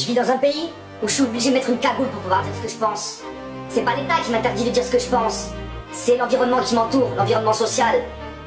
Je vis dans un pays où je suis obligé de mettre une cagoule pour pouvoir dire ce que je pense. C'est pas l'État qui m'interdit de dire ce que je pense. C'est l'environnement qui m'entoure, l'environnement social.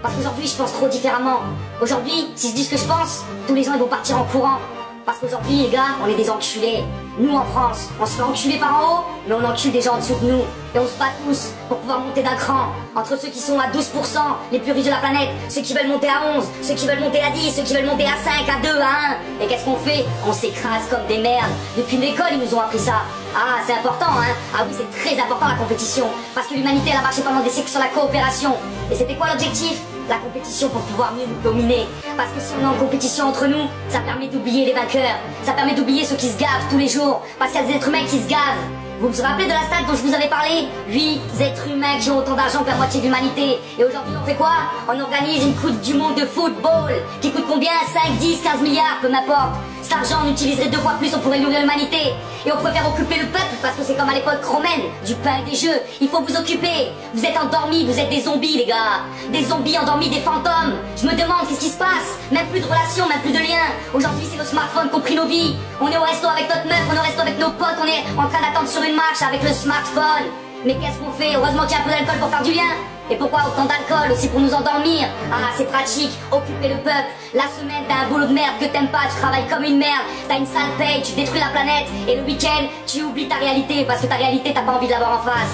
Parce qu'aujourd'hui, je pense trop différemment. Aujourd'hui, si je dis ce que je pense, tous les gens ils vont partir en courant. Parce qu'aujourd'hui, les gars, on est des enculés. Nous, en France, on se fait enculer par en haut, mais on encule des gens en dessous de nous. Et on se bat tous pour pouvoir monter d'un cran. Entre ceux qui sont à 12%, les plus riches de la planète, ceux qui veulent monter à 11, ceux qui veulent monter à 10, ceux qui veulent monter à 5, à 2, à 1. Et qu'est-ce qu'on fait? On s'écrase comme des merdes. Depuis l'école, ils nous ont appris ça. Ah, c'est important, hein? Ah oui, c'est très important la compétition. Parce que l'humanité, elle a marché pendant des siècles sur la coopération. Et c'était quoi l'objectif? La compétition pour pouvoir mieux nous dominer. Parce que si on est en compétition entre nous, ça permet d'oublier les vainqueurs. Ça permet d'oublier ceux qui se gavent tous les jours. Parce qu'il y a des êtres humains qui se gavent. Vous vous rappelez de la stat dont je vous avais parlé? 8 êtres humains qui ont autant d'argent que la moitié de l'humanité. Et aujourd'hui, on fait quoi? On organise une Coupe du Monde de football qui coûte combien? 5, 10, 15 milliards, peu m'importe. Cet argent, on utiliserait 2 fois plus, on pourrait nourrir l'humanité. Et on préfère occuper le peuple parce que c'est comme à l'époque romaine, du pain et des jeux. Il faut vous occuper. Vous êtes endormis, vous êtes des zombies, les gars. Des zombies endormis, des fantômes. Je me demande qu'est-ce qui se passe. Même plus de relations, même plus de liens. Aujourd'hui, c'est nos smartphones qui ont pris nos vies. On est au resto avec notre meuf, on est au resto avec nos potes, on est en train d'attendre sur une marche avec le smartphone. Mais qu'est-ce qu'on fait? Heureusement qu'il y a un peu d'alcool pour faire du lien. Et pourquoi autant d'alcool? Aussi pour nous endormir. Ah, c'est pratique, occuper le peuple. La semaine, t'as un boulot de merde que t'aimes pas, tu travailles comme une merde. T'as une sale paye, tu détruis la planète. Et le week-end, tu oublies ta réalité parce que ta réalité, t'as pas envie de l'avoir en face.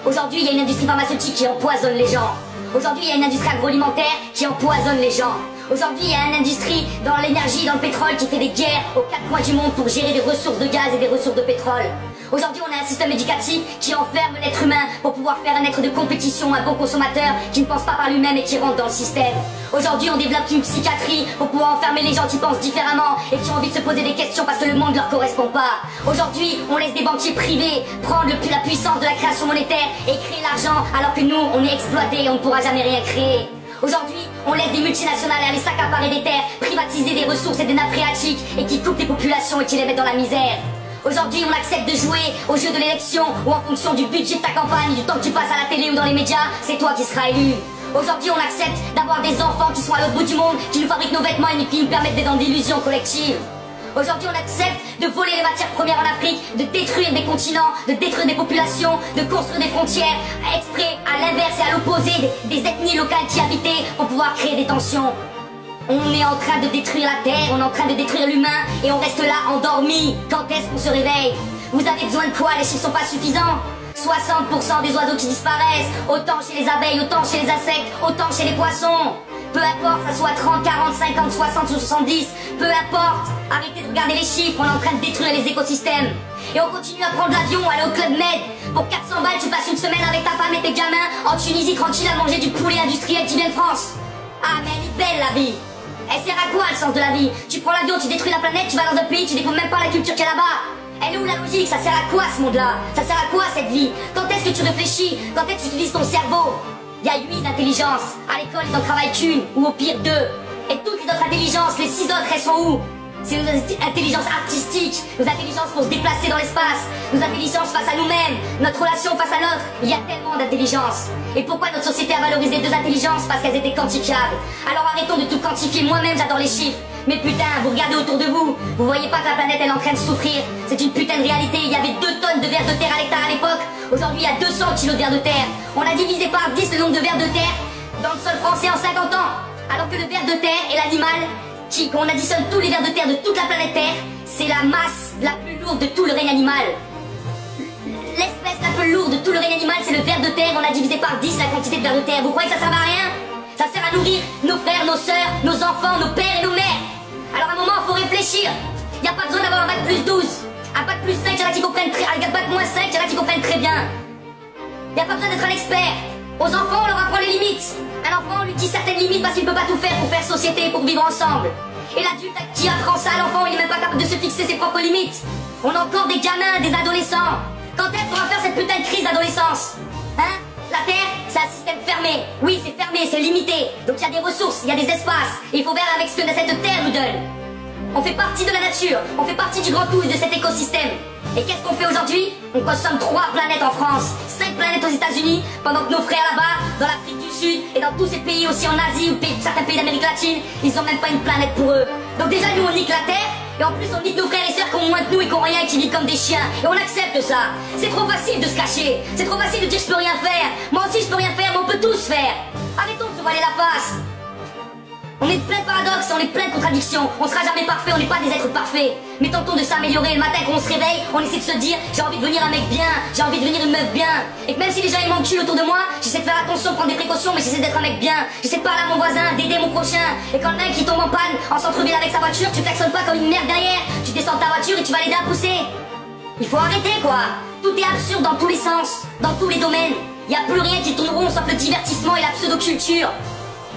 Aujourd'hui, il y a une industrie pharmaceutique qui empoisonne les gens. Aujourd'hui, il y a une industrie agroalimentaire qui empoisonne les gens. Aujourd'hui, il y a une industrie dans l'énergie, dans le pétrole qui fait des guerres aux 4 coins du monde pour gérer des ressources de gaz et des ressources de pétrole. Aujourd'hui, on a un système éducatif qui enferme l'être humain pour pouvoir faire un être de compétition, un bon consommateur qui ne pense pas par lui-même et qui rentre dans le système. Aujourd'hui, on développe une psychiatrie pour pouvoir enfermer les gens qui pensent différemment et qui ont envie de se poser des questions parce que le monde ne leur correspond pas. Aujourd'hui, on laisse des banquiers privés prendre la puissance de la création monétaire et créer l'argent alors que nous, on est exploités et on ne pourra jamais rien créer. Aujourd'hui, on laisse des multinationales aller s'accaparer des terres, privatiser des ressources et des nappes phréatiques et qui coupent les populations et qui les mettent dans la misère. Aujourd'hui, on accepte de jouer au jeu de l'élection où en fonction du budget de ta campagne, du temps que tu passes à la télé ou dans les médias, c'est toi qui seras élu. Aujourd'hui, on accepte d'avoir des enfants qui sont à l'autre bout du monde, qui nous fabriquent nos vêtements et qui nous permettent d'être dans l'illusion collective. Aujourd'hui, on accepte de voler les matières premières en Afrique, de détruire des continents, de détruire des populations, de construire des frontières, exprès à l'inverse et à l'opposé des ethnies locales qui habitaient pour pouvoir créer des tensions. On est en train de détruire la Terre, on est en train de détruire l'humain et on reste là endormi. Quand est-ce qu'on se réveille? Vous avez besoin de quoi? Les chiffres sont pas suffisants. 60% des oiseaux qui disparaissent, autant chez les abeilles, autant chez les insectes, autant chez les poissons. Peu importe, ça soit 30, 40, 50, 60 ou 70, peu importe. Arrêtez de regarder les chiffres, on est en train de détruire les écosystèmes. Et on continue à prendre l'avion, aller au Club Med. Pour 400 balles, tu passes une semaine avec ta femme et tes gamins en Tunisie tranquille à manger du poulet industriel qui vient de France. Ah mais elle est belle la vie. Elle sert à quoi le sens de la vie? Tu prends l'avion, tu détruis la planète, tu vas dans un pays, tu découvres même pas la culture qu'il y a là-bas. Elle est où la logique? Ça sert à quoi ce monde-là? Ça sert à quoi cette vie? Quand est-ce que tu réfléchis? Quand est-ce que tu utilises ton cerveau? Il y a 8 intelligences. À l'école, ils en travaillent qu'une, ou au pire 2. Et toutes les autres intelligences, les 6 autres, elles sont où? C'est nos intelligences artistiques, nos intelligences pour se déplacer dans l'espace, nos intelligences face à nous-mêmes, notre relation face à l'autre. Il y a tellement d'intelligence. Et pourquoi notre société a valorisé 2 intelligences? Parce qu'elles étaient quantifiables. Alors arrêtons de tout quantifier. Moi-même, j'adore les chiffres. Mais putain, vous regardez autour de vous, vous voyez pas que la planète elle est en train de souffrir. C'est une putain de réalité. Il y avait 2 tonnes de vers de terre à l'hectare à l'époque. Aujourd'hui, il y a 200 kilos de vers de terre. On a divisé par 10 le nombre de vers de terre dans le sol français en 50 ans. Alors que le ver de terre est l'animal qui, quand on additionne tous les vers de terre de toute la planète Terre, c'est la masse la plus lourde de tout le règne animal. L'espèce la plus lourde de tout le règne animal, c'est le ver de terre. On a divisé par 10 la quantité de vers de terre. Vous croyez que ça sert à rien? Ça sert à nourrir nos frères, nos sœurs, nos enfants, nos pères et nos mères. Alors à un moment, il faut réfléchir. Il n'y a pas besoin d'avoir un bac plus 12. Un bac plus 5, il y en a qui comprennent très bien. Un bac moins 5, il y en a qui comprennent très bien. Il n'y a pas besoin d'être un expert. Aux enfants, on leur apprend les limites. Un enfant, on lui dit certaines limites parce qu'il ne peut pas tout faire pour faire société, pour vivre ensemble. Et l'adulte qui apprend ça à l'enfant, il n'est même pas capable de se fixer ses propres limites. On a encore des gamins, des adolescents. Quand est-ce qu'on va faire cette putain de crise d'adolescence? Hein? La Terre, c'est un système fermé. Oui, c'est fermé, c'est limité. Donc il y a des ressources, il y a des espaces. Et il faut faire avec ce que cette Terre nous donne. On fait partie de la nature, on fait partie du grand tout et de cet écosystème. Et qu'est-ce qu'on fait aujourd'hui? On consomme 3 planètes en France, 5 planètes aux États-Unis, pendant que nos frères là-bas, dans l'Afrique du Sud et dans tous ces pays aussi en Asie ou certains pays d'Amérique latine, ils ont même pas une planète pour eux. Donc déjà nous on nique la Terre, Et en plus, on dit de nos frères et sœurs qui ont moins que nous et qui ont rien et qui vivent comme des chiens. Et on accepte ça. C'est trop facile de se cacher. C'est trop facile de dire je peux rien faire. Moi aussi je peux rien faire, mais on peut tous faire. Arrêtons de se voiler la face. On est plein de paradoxes, on est plein de contradictions. On sera jamais parfait, on n'est pas des êtres parfaits. Mais tentons de s'améliorer. Le matin quand on se réveille, on essaie de se dire j'ai envie de devenir un mec bien, j'ai envie de devenir une meuf bien. Et que même si les gens ils m'enculent autour de moi, j'essaie de faire attention, prendre des précautions, mais j'essaie d'être un mec bien. J'essaie de parler à mon voisin, d'aider mon prochain. Et quand le mec qui tombe en panne, en centre-ville avec sa voiture, tu klaxonnes pas comme une merde derrière. Tu descends de ta voiture et tu vas l'aider à pousser. Il faut arrêter quoi. Tout est absurde dans tous les sens, dans tous les domaines. Il n'y a plus rien qui tourne rond sauf le divertissement et la pseudo-culture.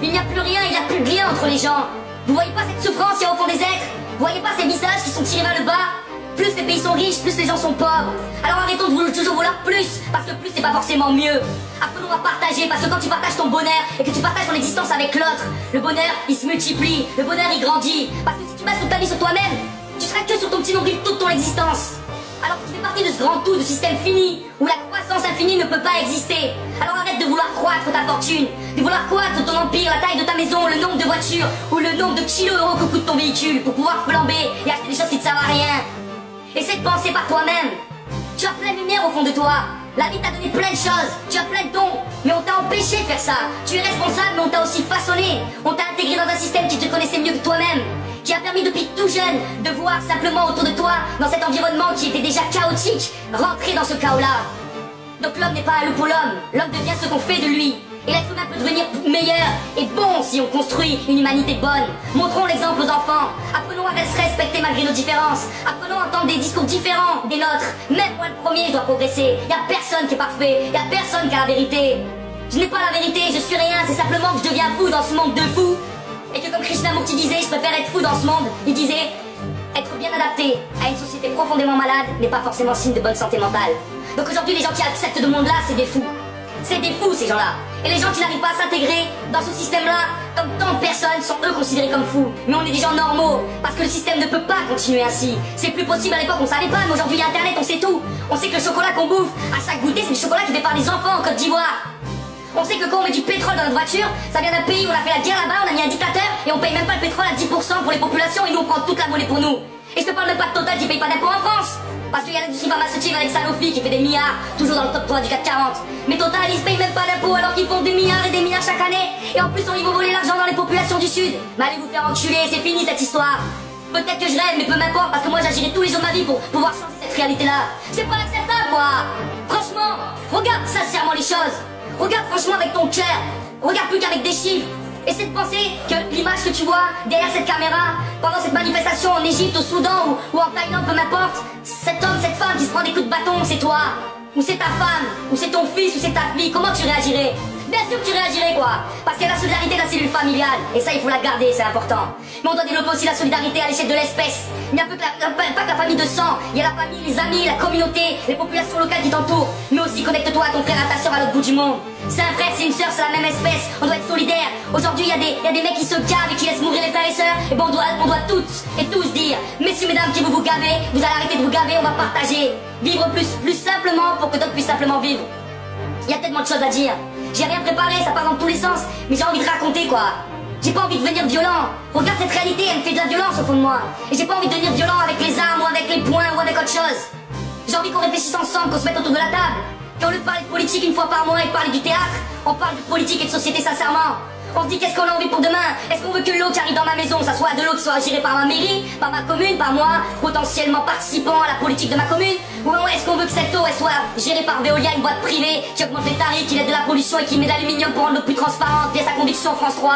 Il n'y a plus rien, il n'y a plus de lien entre les gens. Vous voyez pas cette souffrance qu'il y a au fond des êtres? Vous voyez pas ces visages qui sont tirés vers le bas? Plus les pays sont riches, plus les gens sont pauvres. Alors arrêtons de toujours vouloir plus, parce que plus c'est pas forcément mieux. Apprenons à partager, parce que quand tu partages ton bonheur et que tu partages ton existence avec l'autre, le bonheur il se multiplie, le bonheur il grandit. Parce que si tu bases toute ta vie sur toi-même, tu seras que sur ton petit nombril toute ton existence. Alors que tu fais partie de ce grand tout, de système fini, où la croissance infinie ne peut pas exister. Alors arrête de vouloir croître ta fortune, de vouloir croître ton empire, la taille de ta maison, le nombre de voitures, ou le nombre de kilos que coûte ton véhicule, pour pouvoir flamber et acheter des choses qui ne servent à rien. Essaie de penser par toi-même. Tu as plein de lumière au fond de toi. La vie t'a donné plein de choses, tu as plein de dons, mais on t'a empêché de faire ça. Tu es responsable, mais on t'a aussi façonné. On t'a intégré dans un système qui te connaissait mieux que toi-même, qui a permis depuis tout jeune de voir simplement autour de toi, dans cet environnement qui était déjà chaotique, rentrer dans ce chaos-là. Donc l'homme n'est pas un loup pour l'homme, l'homme devient ce qu'on fait de lui. Et l'être humain peut devenir meilleur et bon si on construit une humanité bonne. Montrons l'exemple aux enfants. Apprenons à se respecter malgré nos différences. Apprenons à entendre des discours différents des nôtres. Même moi le premier, je dois progresser. Y a personne qui est parfait. Y a personne qui a la vérité. Je n'ai pas la vérité, je suis rien. C'est simplement que je deviens fou dans ce monde de fous. Et que comme Krishnamurti disait, je préfère être fou dans ce monde. Il disait, être bien adapté à une société profondément malade n'est pas forcément signe de bonne santé mentale. Donc aujourd'hui, les gens qui acceptent ce monde-là, c'est des fous. C'est des fous ces gens-là. Et les gens qui n'arrivent pas à s'intégrer dans ce système-là, comme tant de personnes, sont eux considérés comme fous. Mais on est des gens normaux, parce que le système ne peut pas continuer ainsi. C'est plus possible. À l'époque on savait pas, mais aujourd'hui il y a internet, on sait tout. On sait que le chocolat qu'on bouffe à chaque goûter, c'est du chocolat qui est fait par des enfants en Côte d'Ivoire. On sait que quand on met du pétrole dans notre voiture, ça vient d'un pays où on a fait la guerre là-bas, on a mis un dictateur, et on paye même pas le pétrole à 10% pour les populations, et nous on prend toute la monnaie pour nous. Et je te parle même pas de Total qui paye pas d'impôts en France, parce qu'il y a l'industrie pharmaceutique avec Sanofi qui fait des milliards, toujours dans le top 3 du CAC 40. Mais Total ils se payent même pas d'impôts alors qu'ils font des milliards et des milliards chaque année. Et en plus on y va voler l'argent dans les populations du Sud. Mais allez vous faire enculer, c'est fini cette histoire. Peut-être que je rêve, mais peu m'importe, parce que moi j'agirai tous les jours de ma vie pour pouvoir changer cette réalité-là. C'est pas acceptable quoi. Franchement, regarde sincèrement les choses. Regarde franchement avec ton cœur. Regarde plus qu'avec des chiffres. Essaie de penser que l'image que tu vois derrière cette caméra, pendant cette manifestation en Égypte, au Soudan ou en Thaïlande, peu m'importe, cet homme, cette femme qui se prend des coups de bâton, c'est toi. Ou c'est ta femme, ou c'est ton fils, ou c'est ta fille, comment tu réagirais? Bien sûr que tu réagirais quoi. Parce qu'il y a la solidarité de la cellule familiale. Et ça il faut la garder, c'est important. Mais on doit développer aussi la solidarité à l'échelle de l'espèce. Il n'y a pas que la famille de sang. Il y a la famille, les amis, la communauté, les populations locales qui t'entourent. Mais aussi connecte-toi à ton frère, à ta soeur à l'autre bout du monde. C'est un frère, c'est une soeur, c'est la même espèce. On doit être solidaire. Aujourd'hui il y a des mecs qui se gavent et qui laissent mourir les frères et sœurs. Et bon on doit toutes et tous dire, messieurs, mesdames, qui vous gavez, vous allez arrêter de vous gaver, on va partager. Vivre plus simplement pour que d'autres puissent simplement vivre. Il y a tellement de choses à dire. J'ai rien préparé, ça part dans tous les sens, mais j'ai envie de raconter quoi. J'ai pas envie de devenir violent. Regarde cette réalité, elle me fait de la violence au fond de moi. Et j'ai pas envie de devenir violent avec les armes ou avec les poings ou avec autre chose. J'ai envie qu'on réfléchisse ensemble, qu'on se mette autour de la table. Et au lieu de parler de politique une fois par mois et de parler du théâtre, on parle de politique et de société sincèrement. On se dit qu'est-ce qu'on a envie pour demain. Est-ce qu'on veut que l'eau qui arrive dans ma maison, ça soit de l'eau qui soit gérée par ma mairie, par ma commune, par moi, potentiellement participant à la politique de ma commune? Ou est-ce qu'on veut que cette eau elle soit gérée par Veolia, une boîte privée qui augmente les tarifs, qui aide de la pollution et qui met de l'aluminium pour rendre l'eau plus transparente via sa conviction France 3?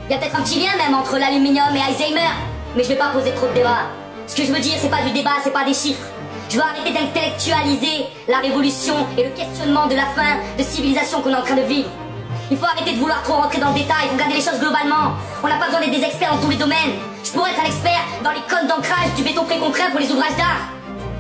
Il y a peut-être un petit lien même entre l'aluminium et Alzheimer, mais je vais pas poser trop de débat. Ce que je veux dire, c'est pas du débat, c'est pas des chiffres. Je veux arrêter d'intellectualiser la révolution et le questionnement de la fin de civilisation qu'on est en train de vivre. Il faut arrêter de vouloir trop rentrer dans le détail, il faut regarder les choses globalement. On n'a pas besoin d'être des experts dans tous les domaines. Je pourrais être un expert dans les codes d'ancrage du béton préconcret pour les ouvrages d'art.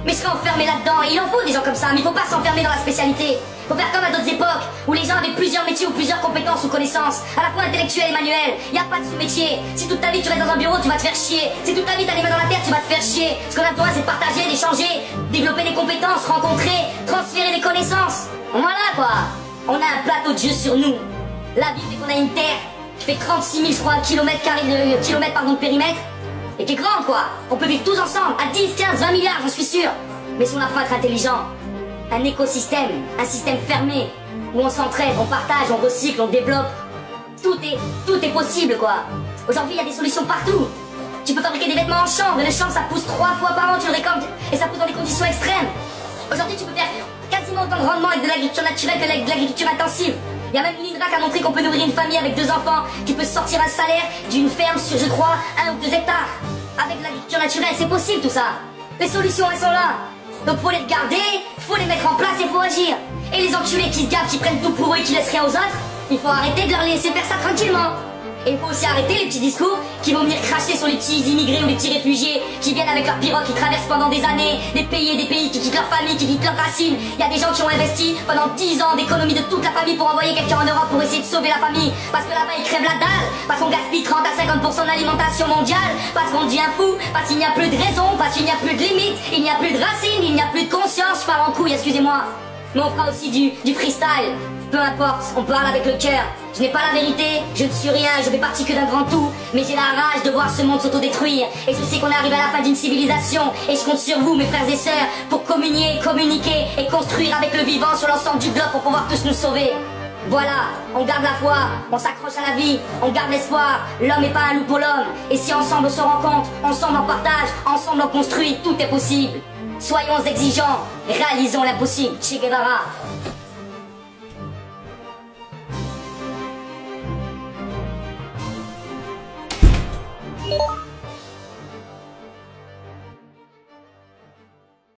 Mais je serais enfermé là-dedans, et il en faut des gens comme ça, mais il faut pas s'enfermer dans la spécialité. Il faut faire comme à d'autres époques, où les gens avaient plusieurs métiers ou plusieurs compétences ou connaissances, à la fois intellectuelles et manuelles. Il n'y a pas de sous-métier. Si toute ta vie tu restes dans un bureau, tu vas te faire chier. Si toute ta vie t'as les mains dans la terre, tu vas te faire chier. Ce qu'on a besoin, c'est de partager, d'échanger, développer des compétences, rencontrer, transférer des connaissances. Voilà quoi. On a un plateau de jeu sur nous. La vie fait qu'on a une terre qui fait 36 000, je crois, kilomètres de périmètre. et qui est grande, quoi. On peut vivre tous ensemble, à 10, 15, 20 milliards, j'en suis sûr. Mais si on apprend à être intelligent, un écosystème, un système fermé, où on s'entraide, on partage, on recycle, on développe, tout est possible, quoi. Aujourd'hui, il y a des solutions partout. Tu peux fabriquer des vêtements en chambre, et le chanvre, ça pousse 3 fois par an, tu le récoltes, et ça pousse dans des conditions extrêmes. Aujourd'hui, tu peux faire quasiment autant de rendement avec de l'agriculture naturelle que de l'agriculture intensive. Il y a même l'INRA qui a montré qu'on peut nourrir une famille avec 2 enfants, qui peut sortir un salaire d'une ferme sur, je crois, 1 ou 2 hectares. Avec l'agriculture naturelle, c'est possible tout ça. Les solutions, elles sont là. Donc faut les regarder, faut les mettre en place et faut agir. Et les enculés qui se gavent, qui prennent tout pour eux et qui laissent rien aux autres, il faut arrêter de leur laisser faire ça tranquillement. Et il faut aussi arrêter les petits discours qui vont venir cracher sur les petits immigrés ou les petits réfugiés qui viennent avec leurs pirogues, qui traversent pendant des années des pays et des pays, qui quittent leur famille, qui quittent leurs racines. Il y a des gens qui ont investi pendant 10 ans d'économie de toute la famille pour envoyer quelqu'un en Europe pour essayer de sauver la famille. Parce que là-bas ils crèvent la dalle, parce qu'on gaspille 30 à 50% d'alimentation mondiale, parce qu'on devient fou, parce qu'il n'y a plus de raison, parce qu'il n'y a plus de limite, il n'y a plus de racines, il n'y a plus de conscience. Je parle en couille, excusez-moi. Mais on fera aussi du freestyle. Peu importe, on parle avec le cœur. Je n'ai pas la vérité, je ne suis rien, je fais partie que d'un grand tout. Mais j'ai la rage de voir ce monde s'autodétruire. Et je sais qu'on est arrivé à la fin d'une civilisation. Et je compte sur vous, mes frères et sœurs, pour communiquer et construire avec le vivant sur l'ensemble du globe pour pouvoir tous nous sauver. Voilà, on garde la foi, on s'accroche à la vie, on garde l'espoir. L'homme n'est pas un loup pour l'homme. Et si ensemble on se rencontre, ensemble on partage, ensemble on construit, tout est possible. Soyons exigeants, réalisons l'impossible. Che Guevara.